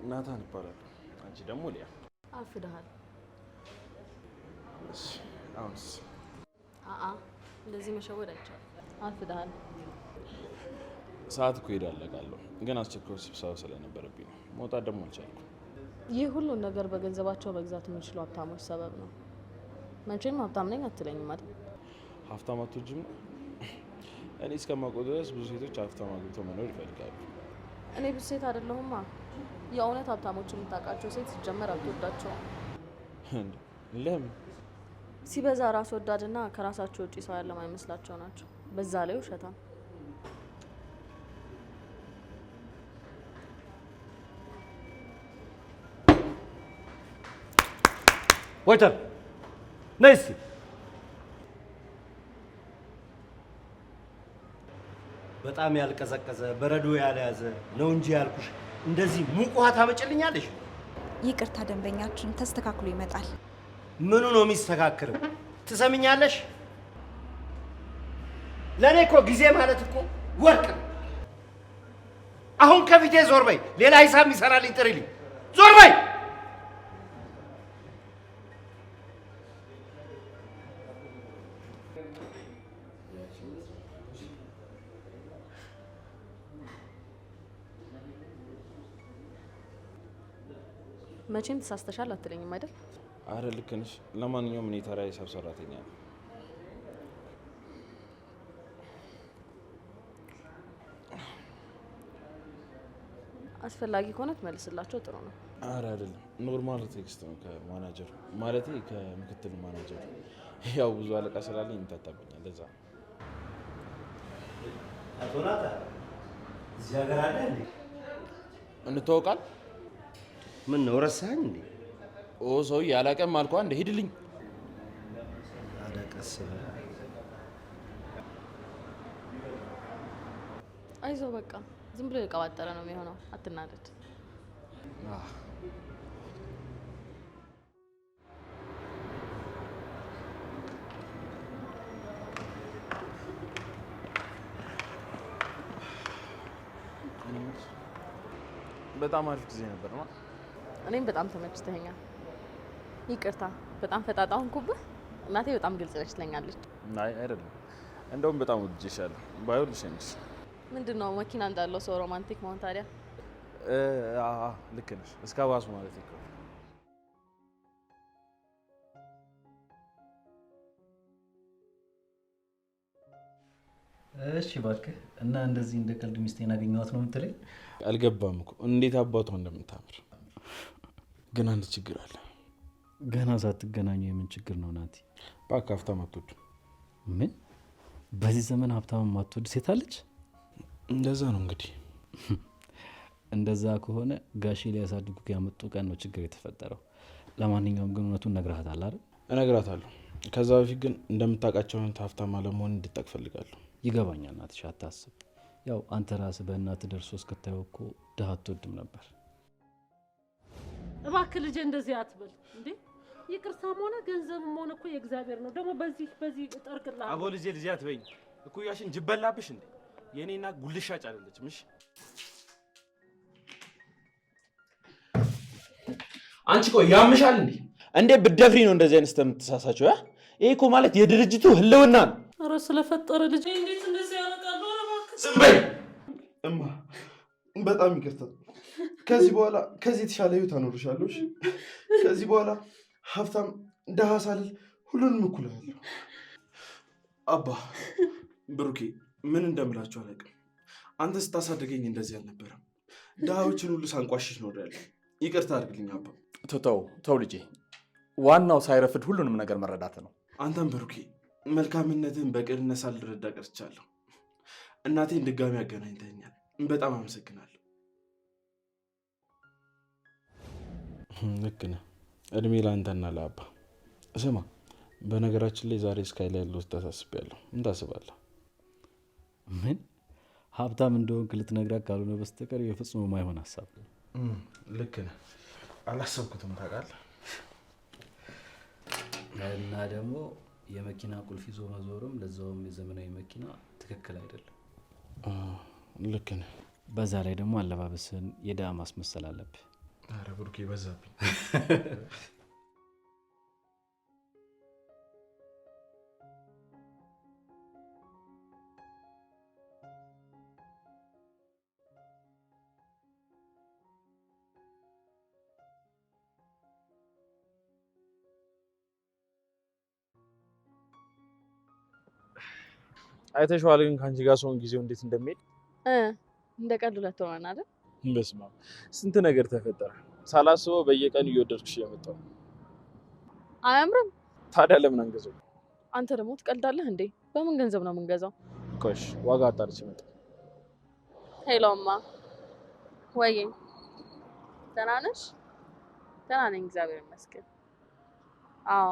ናታን ይባላል። አንቺ ደግሞ ሊያ አፍደሃል። እሺ አሁንስ እንደዚህ መሸወድ አይቻልም። አፍደሃል። ሰዓት እኮ ሄዳለቃለሁ ግን አስቸኳይ ስብሰባ ስለነበረብኝ ነው። መውጣት ደግሞ አልቻልኩም። ይህ ሁሉ ነገር በገንዘባቸው መግዛት የሚችሉ ሀብታሞች ሰበብ ነው። መቼም ሀብታም ነኝ አትለኝም አይደል? ሀብታም አትወጂም? እኔ እስከማውቀው ድረስ ብዙ ሴቶች ሀብታም አግብተው መኖር ይፈልጋሉ። እኔ ብዙ ሴት አይደለሁማ። የእውነት ሀብታሞች የምታውቃቸው ሴት ሲጀመር አትወዳቸውም። ለምን? ሲበዛ ራስ ወዳድና ከራሳቸው ውጪ ሰው ያለ ማይመስላቸው ናቸው። በዛ ላይ ውሸታም። ወይተር ነይ እስኪ። በጣም ያልቀዘቀዘ በረዶ ያልያዘ ነው እንጂ ያልኩሽ። እንደዚህ ሙቅ ውሃ ታመጭልኛለሽ? ይቅርታ ደንበኛችን ተስተካክሎ ይመጣል። ምኑ ነው የሚስተካከለው? ትሰምኛለሽ? ለኔ እኮ ጊዜ ማለት እኮ ወርቅ ነው። አሁን ከፊቴ ዞር በይ። ሌላ ሂሳብ የሚሰራልኝ ጥሪልኝ። ዞር በይ። መቼም ተሳስተሻል አትለኝም አይደል? አረ ልክ ነሽ። ለማንኛውም እኔ ተራ ሂሳብ ሰራተኛ ነኝ። አስፈላጊ ከሆነ ትመልስላቸው ጥሩ ነው። አረ አይደለም፣ ኖርማል ቴክስት ነው ከማናጀር ማለቴ ከምክትል ማናጀር። ያው ብዙ አለቃ ስላለኝ ይምታታብኛል። ለዛ አቶ ናታን እዚህ ሀገር አለ እንዴ? እንተዋወቃል? ምን ነው ረሳኸኝ እንዴ? ኦ ሰው ያላቀም አልኳ እንደ ሂድልኝ። አደቀስ አይዞ በቃ ዝም ብሎ የቀባጠረ ነው የሚሆነው። አትናደድ። በጣም አሪፍ ጊዜ ነበር ነው። እኔም በጣም ተመችተኸኛል። ይቅርታ በጣም ፈጣጣ ሆንኩብህ። እናቴ በጣም ግልጽ ነች ትለኛለች። አይ አይደለም፣ እንደውም በጣም ወድጄሻለሁ። ባይሆንሽ እንጂ ምንድነው መኪና እንዳለው ሰው ሮማንቲክ መሆን ታዲያ? ልክ ነሽ። እስከ ባሱ ማለት ነው። እሺ እባክህ። እና እንደዚህ እንደ ቀልድ ሚስቴን አገኘኋት ነው የምትለኝ? አልገባም እኮ እንዴት አባቷ እንደምታምር። ግን አንድ ችግር አለ። ገና ሳትገናኙ የምን ችግር ነው ናቲ? እባክህ ሀብታም አትወድም። ምን? በዚህ ዘመን ሀብታም ማትወድ ሴት አለች? እንደዛ ነው እንግዲህ። እንደዛ ከሆነ ጋሼ ሊያሳድጉ ያመጡ ቀን ነው ችግር የተፈጠረው። ለማንኛውም ግን እውነቱን ነግረሃታል አይደል? እነግራታለሁ። ከዛ በፊት ግን እንደምታውቃቸው ሀብታም አለመሆን እንድጠቅ ፈልጋለሁ። ይገባኛል ናትሽ፣ አታስብ። ያው አንተ ራስህ በእናትህ ደርሶ እስክታየው እኮ ድሀ አትወድም ነበር። እባክህ ልጄ እንደዚህ አትበል እንዴ! ይቅርታም ሆነ ገንዘብም ሆነ እኮ የእግዚአብሔር ነው። ደግሞ በዚህ እጠርቅልሃለሁ። አቦ ልጄ አትበይኝ። እኩያሽን ጅበላብሽ እንዴ! የኔና ጉልሻጭ አይደለችም። እሺ አንቺ ቆይ ያምሻል እንዴ? እንዴ ብትደፍሪ ነው እንደዚህ አይነት ተምትሳሳቸው? ይሄ እኮ ማለት የድርጅቱ ህልውና ነው። ኧረ ስለፈጠረ ልጄ እንዴት እንደዚህ ያደርጋሉ? ኧረ እባክህ ዝም በይ እማ። በጣም ይቅርታ። ከዚህ በኋላ ከዚህ የተሻለ ህይወት አኖርሻለሁ። እሺ ከዚህ በኋላ ሀብታም ደሃ ሳልል ሁሉንም እኩል አያለሁ። አባ ብሩኬ፣ ምን እንደምላችሁ አላውቅም። አንተ ስታሳድገኝ እንደዚህ አልነበረም። ደሃዎችን ሁሉ ሳንቋሽሽ ነው ያለው። ይቅርታ አድርግልኝ አባ። ተው ልጄ፣ ዋናው ሳይረፍድ ሁሉንም ነገር መረዳት ነው። አንተም ብሩኬ መልካምነትን በቅንነት ሳልረዳ ቀርቻለሁ። እናቴን ድጋሚ አገናኝተኛል። በጣም አመሰግናለሁ። ልክ ነህ። እድሜ ለአንተና ለአባ። ስማ፣ በነገራችን ላይ ዛሬ ስካይ ላይ ያለው ተሳስቤያለሁ። ምን ታስባለህ? ምን? ሀብታም እንደሆንክ ልትነግራት ካልሆነ በስተቀር የፍጹም የማይሆን ሀሳብ። ልክ ነህ። አላሰብኩትም ታውቃለህ። እና ደግሞ የመኪና ቁልፍ ይዞ መዞርም ለዛውም የዘመናዊ መኪና ትክክል አይደለም። ልክ ነህ። በዛ ላይ ደግሞ አለባበስን የድሃ ማስመሰል አለብህ። ኧረ ብሩኬ በዛብኝ። አይተሽዋል ግን ከአንቺ ጋር ሰውን ጊዜው እንዴት እንደሚሄድ እንደ ቀልድ ሁለት ሆነን አይደል? በስመ አብ ስንት ነገር ተፈጠረ። ሳላስበው በየቀኑ እየወደድኩሽ እየመጣሁ ነው። አያምርም? ታዲያ ለምን አንገዛው? አንተ ደግሞ ትቀልዳለህ እንዴ? በምን ገንዘብ ነው የምንገዛው? ኮሽ ዋጋ አጣርቼ መጣ። ሄሎማ ወይ ደህና ነሽ? ደህና ነኝ እግዚአብሔር ይመስገን። አዎ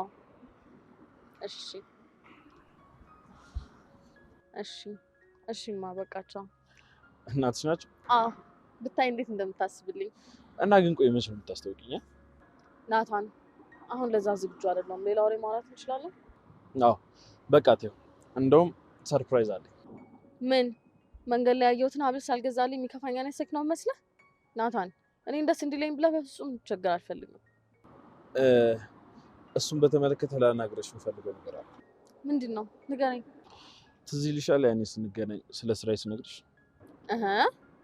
እሺ እሺማ በቃ ቻው። እናትሽ ናቸው? አዎ ብታይ እንዴት እንደምታስብልኝ። እና ግን ቆይ መቼ ነው የምታስታውቂኝ? ናታን አሁን ለዛ ዝግጁ አይደለም። ሌላ ወሬ ማውራት እንችላለን? አዎ በቃ ተይው። እንደውም ሰርፕራይዝ አለኝ። ምን? መንገድ ላይ ያየሁትን ሀብል ሳልገዛልኝ የሚከፋኝ አይነት ሴት ነው መስለህ? ናታን እኔን ደስ እንዲለኝ ብለህ በፍጹም ችግር አልፈልግም። እሱን በተመለከተ ላናግረሽ የምፈልገው ነገር አለ። ምንድን ነው? ንገረኝ። ትዝ ይልሻል ያኔ ስንገናኝ ስለ ስራዬ ስነግርሽ?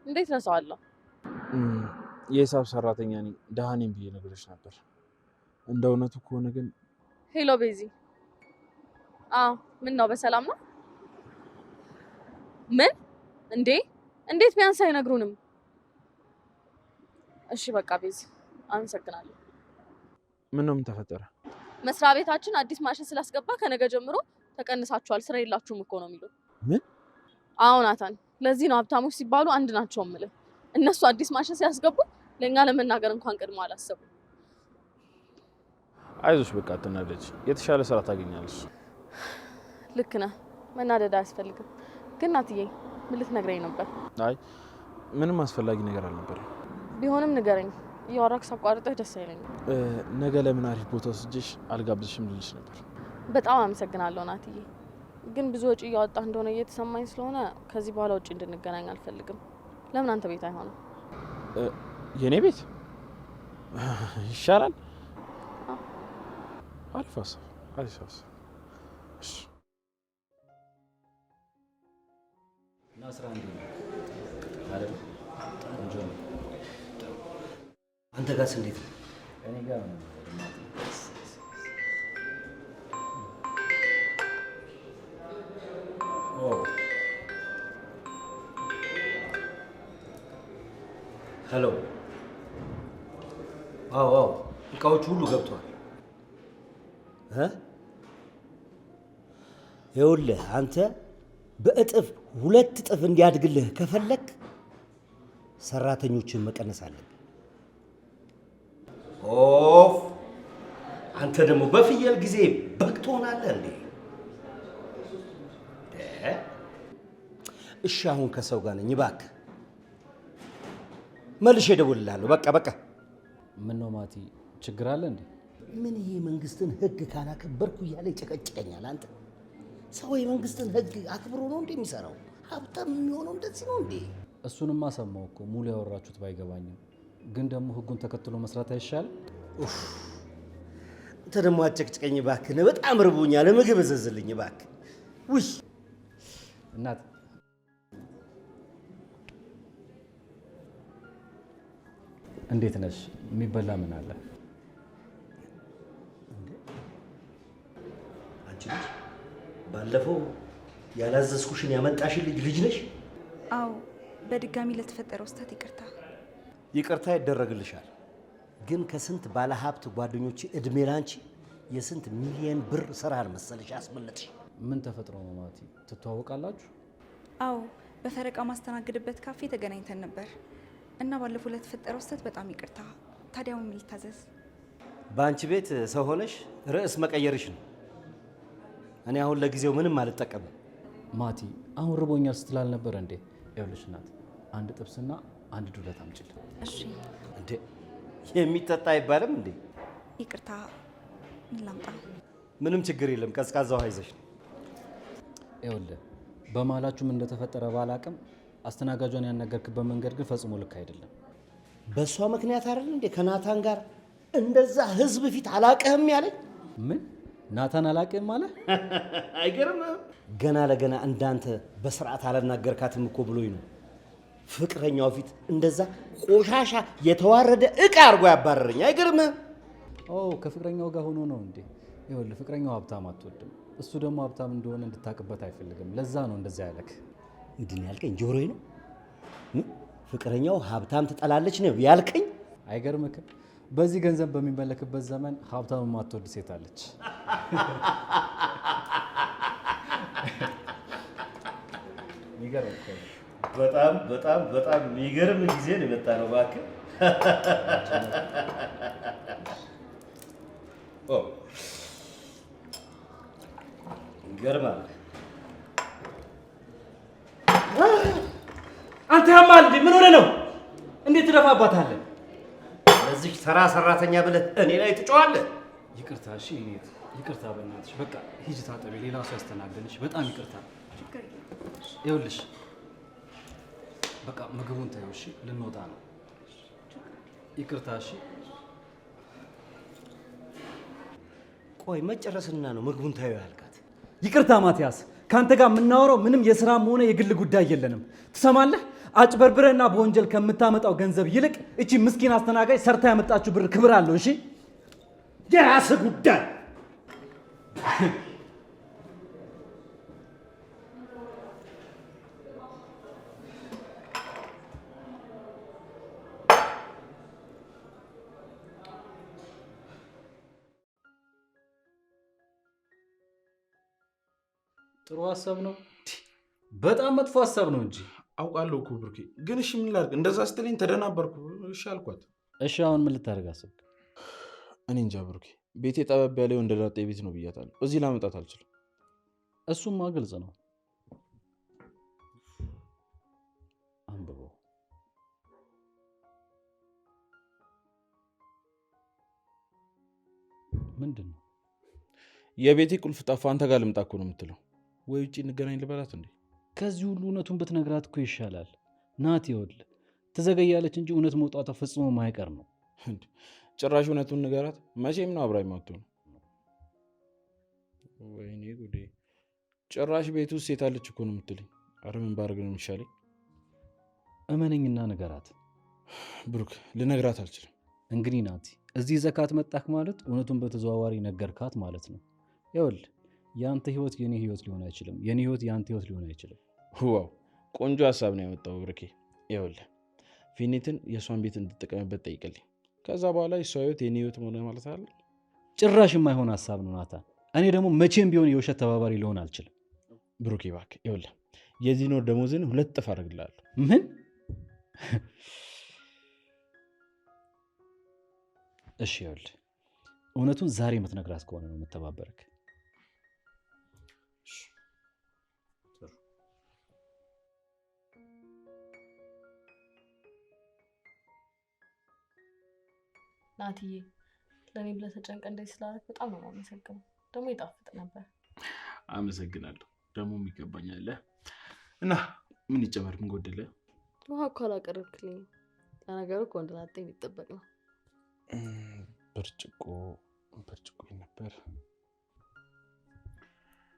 እንዴት ረሳዋለሁ? የሂሳብ ሰራተኛ ነኝ፣ ደሃ ነኝ ብዬ ነግሬሽ ነበር። እንደ እውነቱ ከሆነ ግን። ሄሎ ቤዚ። አዎ ምን ነው በሰላም ነው? ምን? እንዴት ቢያንስ አይነግሩንም? እሺ በቃ ቤዚ አመሰግናለሁ። ምን ተፈጠረ? መስሪያ ቤታችን አዲስ ማሽን ስላስገባ ከነገ ጀምሮ ተቀንሳችኋል፣ ስራ የላችሁም እኮ ነው የሚሉት። ምን? አዎ ናታን፣ ለዚህ ነው ሀብታሞች ሲባሉ አንድ ናቸው የምልህ። እነሱ አዲስ ማሽን ሲያስገቡ ለእኛ ለመናገር እንኳን ቅድሞ አላሰቡም። አይዞሽ በቃ አትናደጂ፣ የተሻለ ስራ ታገኛለሽ። ልክ ነህ፣ መናደድ አያስፈልግም። ግን ናትዬ ምን ልትነግረኝ ነበር? አይ ምንም አስፈላጊ ነገር አልነበረም። ቢሆንም ንገረኝ፣ እያወራክ ሳቋርጥህ ደስ አይለኝም። ነገ ለምን አሪፍ ቦታ ወስጄሽ አልጋብዝሽም ልልሽ ነበር። በጣም አመሰግናለሁ ናትዬ፣ ግን ብዙ ወጪ እያወጣህ እንደሆነ እየተሰማኝ ስለሆነ ከዚህ በኋላ ውጪ እንድንገናኝ አልፈልግም። ለምን አንተ ቤት አይሆንም? የኔ ቤት ይሻላል። አሪፍ ሀሳብ። እሺ እና ስራ እንዴት ነው አይደል? ቆንጆ ነው። አንተ ጋርስ እንዴት ነው? እኔ ጋር ነው። ሄሎ። አዎ እቃዎቹ ሁሉ ገብተዋል። ይኸውልህ አንተ በእጥፍ 2 እጥፍ እንዲያድግልህ ከፈለክ ሰራተኞችን መቀነስ አለብህ። ኦፍ አንተ ደግሞ በፍየል ጊዜ በግ ትሆናለህ እንዴ? እሺ አሁን ከሰው ጋር ነኝ፣ እባክህ መልሼ እደውልልሃለሁ። በቃ ምን ነው ማቲ፣ ችግር አለ እንዴ? ምን ይሄ መንግስትን ህግ ካላከበርኩ እያለ ይጨቀጭቀኛል። አንተ ሰው የመንግስትን ህግ አክብሮ ነው እንዴ የሚሰራው? ሀብታም የሚሆነው እንደዚህ ነው እንዴ? እሱንማ ሰማሁ እኮ ሙሉ ያወራችሁት ባይገባኝም፣ ግን ደግሞ ህጉን ተከትሎ መስራት አይሻል? አንተ ደግሞ አጨቅጭቀኝ እባክህ። በጣም ርቦኛል፣ ምግብ እዘዝልኝ እባክህ። ውይ እናት እንዴት ነሽ? የሚበላ ምን አለ? አንቺ ልጅ ባለፈው ያላዘዝኩሽን ያመጣሽልኝ ልጅ ነሽ? አዎ፣ በድጋሚ ለተፈጠረው ስህተት ይቅርታ። ይቅርታ ይደረግልሻል። ግን ከስንት ባለሀብት ጓደኞች እድሜ ላንቺ የስንት ሚሊዮን ብር ስራ መሰለሽ ያስመለጥሽ። ምን ተፈጥሮ ነው ማቲ? ትተዋወቃላችሁ? አዎ፣ በፈረቃ ማስተናገድበት ካፌ ተገናኝተን ነበር እና ባለፈው ለተፈጠረው ስህተት በጣም ይቅርታ። ታዲያ ምን ልታዘዝ? በአንቺ ቤት ሰው ሆነሽ ርዕስ መቀየርሽ ነው። እኔ አሁን ለጊዜው ምንም አልጠቀምም። ማቲ አሁን ርቦኛል ስትላል ነበር እንዴ? ይኸውልሽ እናት፣ አንድ ጥብስና አንድ ዱለት አምጪል። እሺ። እንዴ የሚጠጣ አይባልም እንዴ? ይቅርታ፣ ምን ላምጣ? ምንም ችግር የለም፣ ቀዝቃዛ ውሃ ይዘሽ ነው። ይኸውልህ በመሀላችሁ ምን እንደተፈጠረ ባላቅም አስተናጋጇን ያናገርክበት መንገድ ግን ፈጽሞ ልክ አይደለም። በሷ ምክንያት አይደል እንዴ ከናታን ጋር እንደዛ ህዝብ ፊት አላቀህም ያለኝ? ምን ናታን አላቀህም ማለት? አይገርምም? ገና ለገና እንዳንተ በስርዓት አላናገርካትም እኮ ብሎኝ ነው ፍቅረኛው ፊት እንደዛ ቆሻሻ የተዋረደ እቃ አድርጎ ያባረረኝ። አይገርምም? ከፍቅረኛው ጋር ሆኖ ነው እንዴ? ይኸውልህ ፍቅረኛው ሀብታም አትወድም። እሱ ደግሞ ሀብታም እንደሆነ እንድታቅበት አይፈልግም። ለዛ ነው እንደዛ ያለክ። ምንድን ያልከኝ? ጆሮዬ ነው? ፍቅረኛው ሀብታም ትጠላለች ነው ያልከኝ? አይገርምክም? በዚህ ገንዘብ በሚመለክበት ዘመን ሀብታም ማትወድ ሴት አለች። በጣም በጣም በጣም የሚገርም ጊዜ ነው የመጣ ነው። እባክህ ይገርማል። አንተ ያማል እንዴ? ምን ሆነ ነው? እንዴት ትደፋባታለህ? ለዚህ ተራ ሰራተኛ ብለህ እኔ ላይ ትጮኻለህ? ይቅርታ። እሺ እኔት ይቅርታ፣ በእናትሽ በቃ ሂጂ ታጠቢ፣ ሌላ ሰው ያስተናግደንሽ። በጣም ይቅርታ። ይኸውልሽ በቃ ምግቡን ተይው እሺ፣ ልንወጣ ነው። ይቅርታ። እሺ ቆይ መጨረስና ነው ምግቡን ታየው ያልካት? ይቅርታ ማቲያስ፣ ካንተ ጋር የምናወራው ምንም የስራም ሆነ የግል ጉዳይ የለንም። ትሰማለህ? አጭበርብረና በወንጀል ከምታመጣው ገንዘብ ይልቅ እቺ ምስኪን አስተናጋጅ ሰርታ ያመጣችው ብር ክብር አለው። እሺ የራስህ ጉዳይ። ጥሩ ሀሳብ ነው። በጣም መጥፎ ሀሳብ ነው እንጂ። አውቃለሁ እኮ ብሩኬ፣ ግን እሺ ምን ላድርግ? እንደዛ ስትለኝ ተደናበርኩ። እሺ አልኳት። እሺ አሁን ምን ልታደርግ አሰብክ? እኔ እንጃ ብሩኬ፣ ቤቴ ጠበብ ያለው እንደ ላጤ ቤት ነው ብያታለሁ። እዚህ ላመጣት አልችልም። እሱማ ግልጽ ነው። አንብበው። ምንድን ነው? የቤቴ ቁልፍ ጠፋ፣ አንተ ጋር ልምጣ እኮ ነው የምትለው። ወይ ውጭ እንገናኝ ልበላት እንዴ? ከዚህ ሁሉ እውነቱን ብትነግራት እኮ ይሻላል። ናት ይኸውልህ፣ ትዘገያለች እንጂ እውነት መውጣቷ ፈጽሞ ማይቀር ነው። ጭራሽ እውነቱን ንገራት። መቼም ነው አብራኝ ማትሆን። ወይኔ ጉዴ! ጭራሽ ቤት ውስጥ ሴት አለች እኮ ነው የምትለኝ። ኧረ ምን ባደርግ ነው የሚሻለኝ? እመነኝና ንገራት። ብሩክ፣ ልነግራት አልችልም። እንግዲህ ናቲ፣ እዚህ ዘካት መጣክ ማለት እውነቱን በተዘዋዋሪ ነገርካት ማለት ነው። ይኸውልህ የአንተ ህይወት የኔ ህይወት ሊሆን አይችልም፣ የኔ ህይወት የአንተ ህይወት ሊሆን አይችልም። ዋው ቆንጆ ሀሳብ ነው ያመጣው ብሩኬ። ይኸውልህ ፊኒትን የእሷን ቤት እንድጠቀምበት ጠይቅልኝ። ከዛ በኋላ የእሷ ህይወት የኔ ህይወት ሆነ ማለት አለ። ጭራሽ የማይሆን ሀሳብ ነው ናታን። እኔ ደግሞ መቼም ቢሆን የውሸት ተባባሪ ሊሆን አልችልም። ብሩኬ እባክህ፣ ይኸውልህ የዚህን ወር ደሞዝን 2 እጥፍ አደርግልሃለሁ። ምን? እሺ ይኸውልህ እውነቱን ዛሬ የምትነግራት ከሆነ ነው የምተባበረክ። ናትዬ፣ ለእኔ ብለህ ተጨንቀህ እንደዚህ ስላደረክ በጣም ነው የማመሰግነው። ደግሞ ይጣፍጥ ነበር። አመሰግናለሁ። ደግሞ ይገባኛል። እና ምን ይጨመር? ምን ጎደለ? ውሃ እኮ አላቀረብክልኝም። ለነገሩ እኮ ወንድ ላጤ የሚጠበቅ ነው። ብርጭቆ ነበር።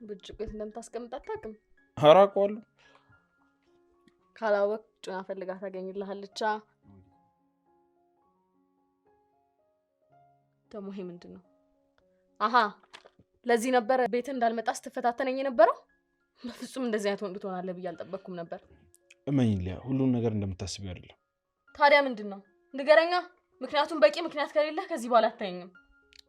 ብርጭቆ የት እንደምታስቀምጥ አታውቅም? ኧረ አውቀዋለሁ። ካላወቅህ ጩና ፈልጋ ታገኝልሃለች። ደግሞ ይሄ ምንድን ነው? አሃ ለዚህ ነበር ቤት እንዳልመጣ ስትፈታተነኝ የነበረው። በፍጹም እንደዚህ አይነት ወንድ ትሆናለህ ብዬ አልጠበቅኩም ነበር። እመኝ ሊያ፣ ሁሉን ነገር እንደምታስቢው አይደለም። ታዲያ ምንድን ነው? ንገረኛ። ምክንያቱም በቂ ምክንያት ከሌለ ከዚህ በኋላ አታየኝም።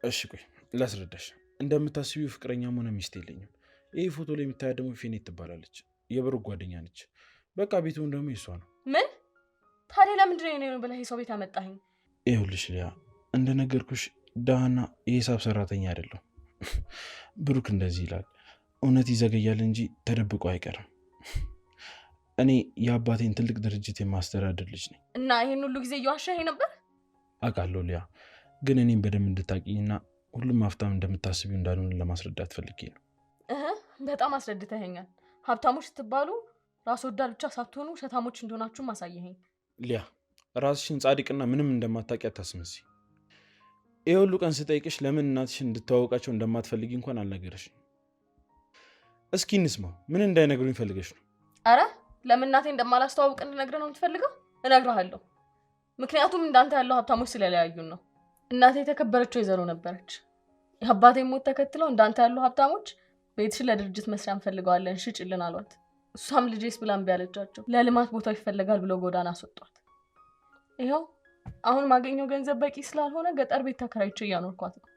እሺ ቆይ ላስረዳሽ። እንደምታስቢው ፍቅረኛም ሆነ ሚስት የለኝም። ይህ ፎቶ ላይ የምታያ ደግሞ ፊኔት ትባላለች። የብሩክ ጓደኛ ነች። በቃ ቤቱን ደግሞ የሷ ነው። ምን? ታዲያ ለምንድን ነው የኔ ነው ብለህ የሰው ቤት አመጣኸኝ? ይኸውልሽ ሊያ፣ እንደነገርኩሽ ደሃና የሂሳብ ሰራተኛ አይደለም። ብሩክ እንደዚህ ይላል። እውነት ይዘገያል እንጂ ተደብቆ አይቀርም። እኔ የአባቴን ትልቅ ድርጅት የማስተዳደር ልጅ ነኝ። እና ይሄን ሁሉ ጊዜ እየዋሻኸኝ ነበር? አውቃለሁ ሊያ፣ ግን እኔም በደንብ እንድታቂኝና ሁሉም ሀብታም እንደምታስቢው እንዳልሆነ ለማስረዳት ፈልጌ ነው። በጣም አስረድተኸኛል። ሀብታሞች ስትባሉ ራስ ወዳድ ብቻ ሳትሆኑ ሸታሞች እንደሆናችሁም አሳየኸኝ። ሊያ፣ ራስሽን ጻድቅና ምንም እንደማታውቂ አታስመስይ። ይሄ ሁሉ ቀን ስጠይቅሽ ለምን እናትሽን እንድትዋወቃቸው እንደማትፈልጊ እንኳን አልነገረሽም። እስኪ እንስማው። ምን እንዳይነግሩኝ ፈልገሽ ነው? አረ ለምን እናቴ እንደማላስተዋውቅ እንድነግርህ ነው የምትፈልገው? እነግርሃለሁ። ምክንያቱም እንዳንተ ያለው ሀብታሞች ስለለያዩን ነው። እናቴ የተከበረችው ወይዘሮ ነበረች። የአባቴ ሞት ተከትለው እንዳንተ ያሉ ሀብታሞች ቤትሽን ለድርጅት መስሪያ እንፈልገዋለን ሽጭልን አሏት። እሷም ልጄስ ብላ እምቢ አለቻቸው። ለልማት ቦታው ይፈለጋል ብሎ ጎዳና አስወጧት። ይኸው አሁን ማገኘው ገንዘብ በቂ ስላልሆነ ገጠር ቤት ተከራይቼ እያኖርኳት ነው።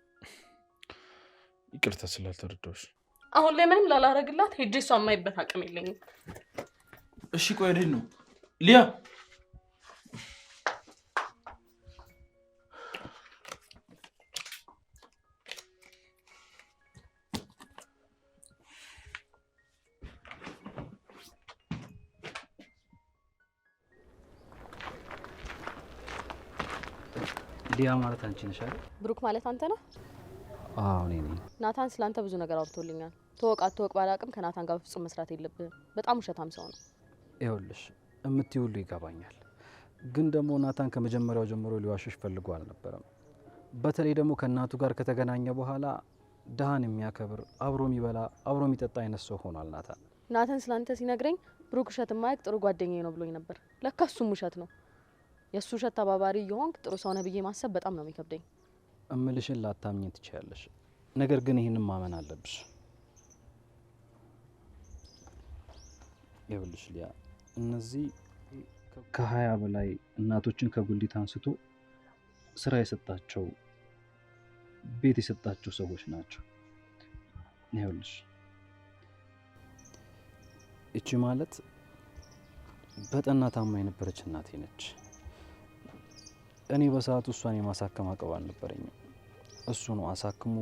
ይቅርታ ስላልተረዳሁሽ። አሁን ላይ ምንም ላላረግላት ሄጄ እሷን ማይበት አቅም የለኝም። እሺ ቆይ ወዴት ነው ሊያ? ሊያ ማለት አንቺ ነሽ አይደል? ብሩክ ማለት አንተ ነህ? አዎ እኔ ነኝ። ናታን ስላንተ ብዙ ነገር አውርቶልኛል። ተወቅ አትወቅ ባላቅም ከናታን ጋር በፍጹም መስራት የለብህም። በጣም ውሸታም ሰው ነው። ይኸውልሽ እምትይው ሁሉ ይገባኛል፣ ግን ደግሞ ናታን ከመጀመሪያው ጀምሮ ሊዋሽሽ ፈልጎ አልነበረም። በተለይ ደግሞ ከእናቱ ጋር ከተገናኘ በኋላ ድሃን የሚያከብር አብሮ የሚበላ አብሮ የሚጠጣ አይነት ሰው ሆኗል ናታን። ናታን ስላንተ ሲነግረኝ ብሩክ ውሸት የማያውቅ ጥሩ ጓደኛዬ ነው ብሎኝ ነበር። ለካ እሱም ውሸት ነው። የእሱ ውሸት ተባባሪ እየሆንክ ጥሩ ሰው ነህ ብዬ ማሰብ በጣም ነው የሚከብደኝ። እምልሽን ላታምኝ ትችያለሽ፣ ነገር ግን ይህንን ማመን አለብሽ። ይኸውልሽ ሊያ፣ እነዚህ ከ20 በላይ እናቶችን ከጉሊት አንስቶ ስራ የሰጣቸው ቤት የሰጣቸው ሰዎች ናቸው። ይኸውልሽ እቺ ማለት በጠና ታማ የነበረች እናቴ ነች። እኔ በሰዓቱ እሷን የማሳከም አቅም አልነበረኝም። እሱ ነው አሳክሞ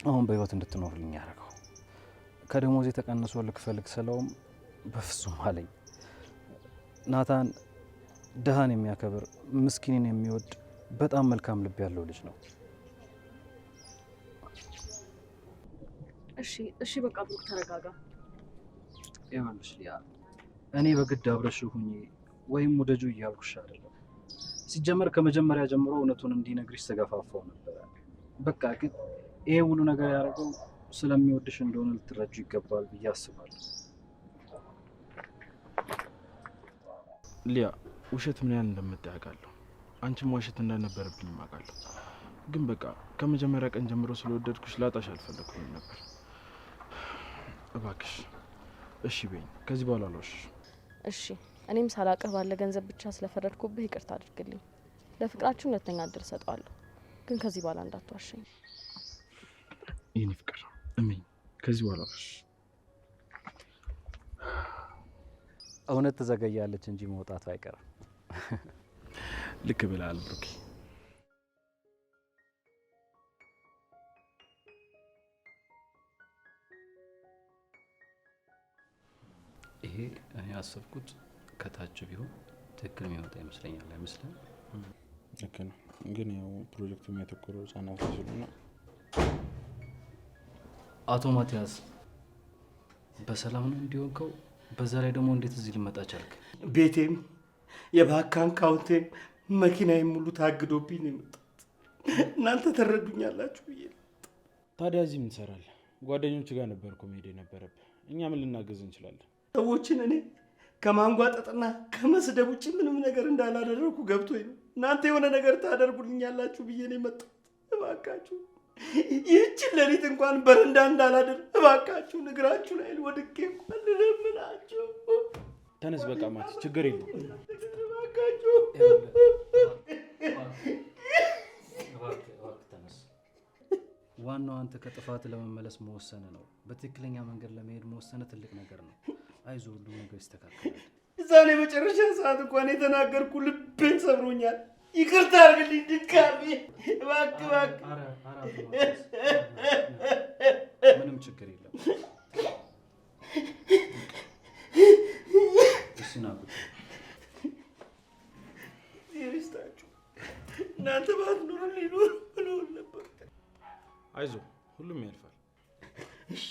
አሁን በህይወት እንድትኖርልኝ ያደረገው። ከደሞዝ የተቀንሶ ልክፈልግ ስለውም በፍጹም አለኝ። ናታን ድሃን የሚያከብር ምስኪንን የሚወድ በጣም መልካም ልብ ያለው ልጅ ነው። እሺ በቃ ብሩክ ተረጋጋ። ይኸውልሽ ሊያ፣ እኔ በግድ አብረሽ ሁኚ ወይም ወደጁ እያልኩሽ አይደለም። ሲጀመር ከመጀመሪያ ጀምሮ እውነቱን እንዲነግርሽ ተገፋፋው ነበር። በቃ ግን ይሄ ሁሉ ነገር ያደረገው ስለሚወድሽ እንደሆነ ልትረጁ ይገባል ብዬ አስባለሁ። ሊያ፣ ውሸት ምን ያህል እንደምታውቃለሁ። አንቺም ዋሸት እንዳልነበረብኝ አውቃለሁ። ግን በቃ ከመጀመሪያ ቀን ጀምሮ ስለወደድኩሽ ላጣሽ አልፈለኩም ነበር። እባክሽ እሺ በይኝ። ከዚህ በኋላ አልዋሽሽ። እሺ እኔም ሳላቅህ ባለ ገንዘብ ብቻ ስለፈረድኩብህ ይቅርታ አድርግልኝ። ለፍቅራችን ሁለተኛ እድል ሰጠዋለሁ፣ ግን ከዚህ በኋላ እንዳትዋሸኝ። የኔ ፍቅር እመኝ፣ ከዚህ በኋላ አልዋሽሽ። እውነት ትዘገያለች እንጂ መውጣቱ አይቀርም። ልክ ብለሃል ብሩኬ። ይሄ እኔ ያሰብኩት ከታች ቢሆን ትክክል የሚመጣ ይመስለኛል። አይመስልም? ልክ ነው፣ ግን ያው ፕሮጀክቱ የሚያተኮረው ህጻናት ስለሆነ። አቶ ማቲያስ በሰላም ነው እንዲሆንከው? በዛ ላይ ደግሞ እንዴት እዚህ ልመጣ ቻልክ? ቤቴም የባንክ አካውንቴም መኪናዬም ሙሉ ታግዶብኝ ነው የመጣሁት። እናንተ ተረዱኛላችሁ ብዬ። ታዲያ እዚህ ምን ትሰራለህ? ጓደኞች ጋር ነበር እኮ መሄድ የነበረብህ። እኛ ምን ልናገዝ እንችላለን? ሰዎችን እኔ ከማንጓጠጥና ከመስደብ ውጭ ምንም ነገር እንዳላደረኩ ገብቶኝ ነው። እናንተ የሆነ ነገር ታደርጉልኛላችሁ ብዬ ነው የመጣሁት። እባካችሁ ይህችን ሌሊት እንኳን በረንዳ እንዳላደር እባካችሁ እግራችሁ ላይ ወድቄ እንኳን ልለምናችሁ። ተነስ በቃ ማቲ፣ ችግር የለም። እባካችሁ ዋናው አንተ ከጥፋት ለመመለስ መወሰን ነው። በትክክለኛ መንገድ ለመሄድ መወሰን ትልቅ ነገር ነው። አይዞህ፣ ሁሉ ነገር ይስተካከላል። እዛኔ መጨረሻ ሰዓት እንኳን የተናገርኩ ልቤን ሰብሮኛል። ይቅርታ አድርግልኝ ድጋሜ እባክህ እባክህ። ምንም ችግር የለም። ይስጣችሁ። እናንተ ባትኖሩ ሊኖር ነበር። አይዞህ፣ ሁሉም ያልፋል። እሺ